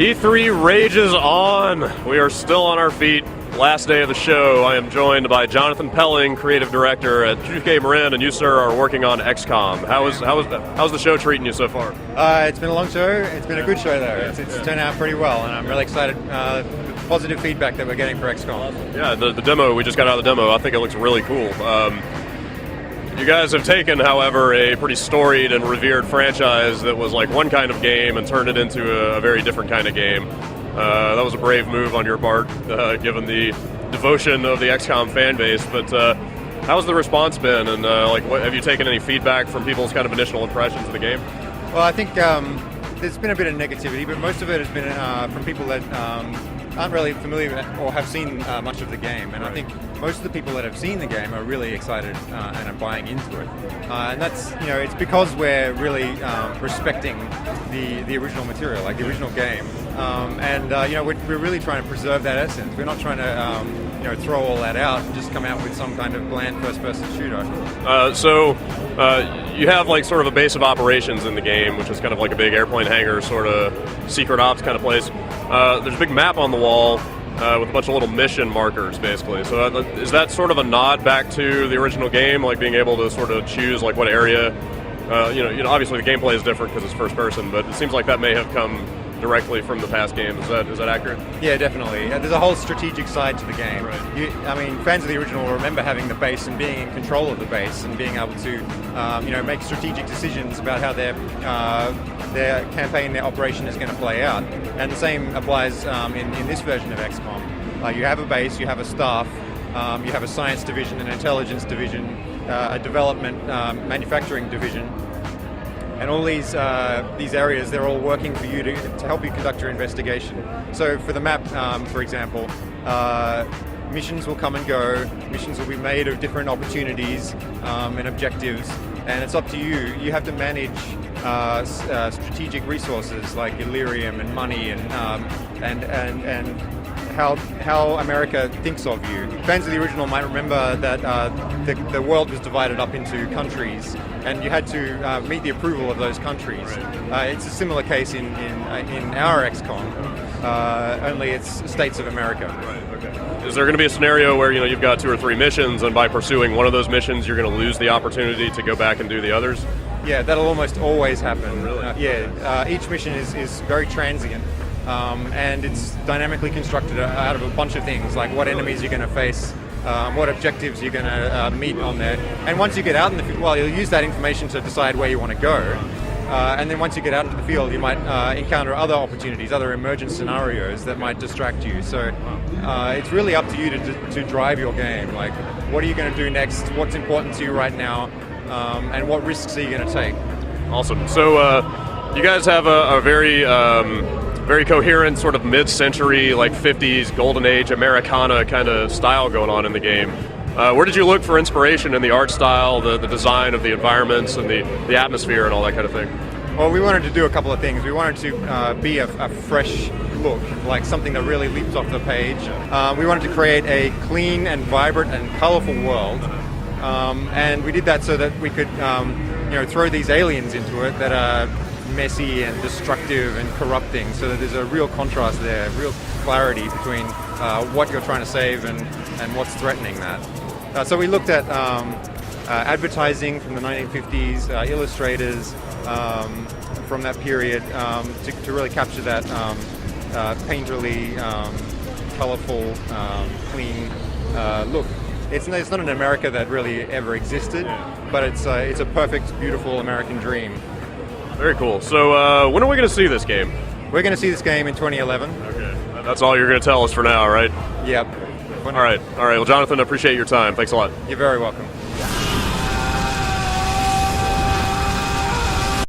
E3 rages on. We are still on our feet. Last day of the show. I am joined by Jonathan Pelling, creative director at GamerzDan, and you, sir, are working on XCOM. How's the show treating you so far? It's been a long show. It's been a good show, though. It's turned out pretty well, and I'm really excited. Positive feedback that we're getting for XCOM. Yeah, the demo, we just got out of the demo. I think it looks really cool. You guys have taken, however, a pretty storied and revered franchise that was like one kind of game and turned it into a very different kind of game. That was a brave move on your part, given the devotion of the XCOM fan base. But how's the response been? And have you taken any feedback from people's kind of initial impressions of the game? Well, I think there's been a bit of negativity, but most of it has been from people that aren't really familiar with or have seen much of the game. And I think most of the people that have seen the game are really excited and are buying into it. And that's, it's because we're really respecting the original material, like the original game. We're really trying to preserve that essence. We're not trying to throw all that out and just come out with some kind of bland first-person shooter. So you have like sort of a base of operations in the game, which is kind of like a big airplane hangar, sort of secret ops kind of place. There's a big map on the wall with a bunch of little mission markers, basically. So is that sort of a nod back to the original game, like being able to sort of choose like what area? Obviously the gameplay is different because it's first person, but it seems like that may have come directly from the past games. Is that accurate? Yeah, definitely. There's a whole strategic side to the game. Right. Fans of the original will remember having the base and being in control of the base and being able to, make strategic decisions about how their campaign, their operation is going to play out. And the same applies in this version of XCOM. You have a base, you have a staff, you have a science division, an intelligence division, a development, manufacturing division. And all these areas, they're all working for you to help you conduct your investigation. So for the map, for example, missions will come and go. Missions will be made of different opportunities and objectives. And it's up to you. You have to manage strategic resources like Illyrium and money and how America thinks of you. Fans of the original might remember that the world was divided up into countries, and you had to meet the approval of those countries. Right. It's a similar case in our XCOM, only it's states of America. Right. Okay. Is there going to be a scenario where you've got 2 or 3 missions, and by pursuing one of those missions, you're going to lose the opportunity to go back and do the others? Yeah, that'll almost always happen. Really? Each mission is very transient. And it's dynamically constructed out of a bunch of things, like what enemies you're going to face, what objectives you're going to meet on there. And once you get out in the field, you'll use that information to decide where you want to go. And then once you get out into the field, you might encounter other opportunities, other emergent scenarios that might distract you. So it's really up to you to drive your game. Like, what are you going to do next? What's important to you right now? And what risks are you going to take? Awesome. So you guys have a very coherent sort of mid-century, like 50s, golden age Americana kind of style going on in the game. Where did you look for inspiration in the art style, the design of the environments, and the atmosphere and all that kind of thing? Well, we wanted to do a couple of things. We wanted to be a fresh look, like something that really leaps off the page. We wanted to create a clean and vibrant and colorful world. And we did that so that we could throw these aliens into it that are messy and destructive and corrupting, so that there's a real contrast there, real clarity between what you're trying to save and what's threatening that. So we looked at advertising from the 1950s, illustrators from that period to really capture that painterly, colorful, clean look. It's not an America that really ever existed, but it's a perfect, beautiful American dream. Very cool. So when are we going to see this game? We're going to see this game in 2011. Okay. That's all you're going to tell us for now, right? Yep. All right. Well, Jonathan, I appreciate your time. Thanks a lot. You're very welcome.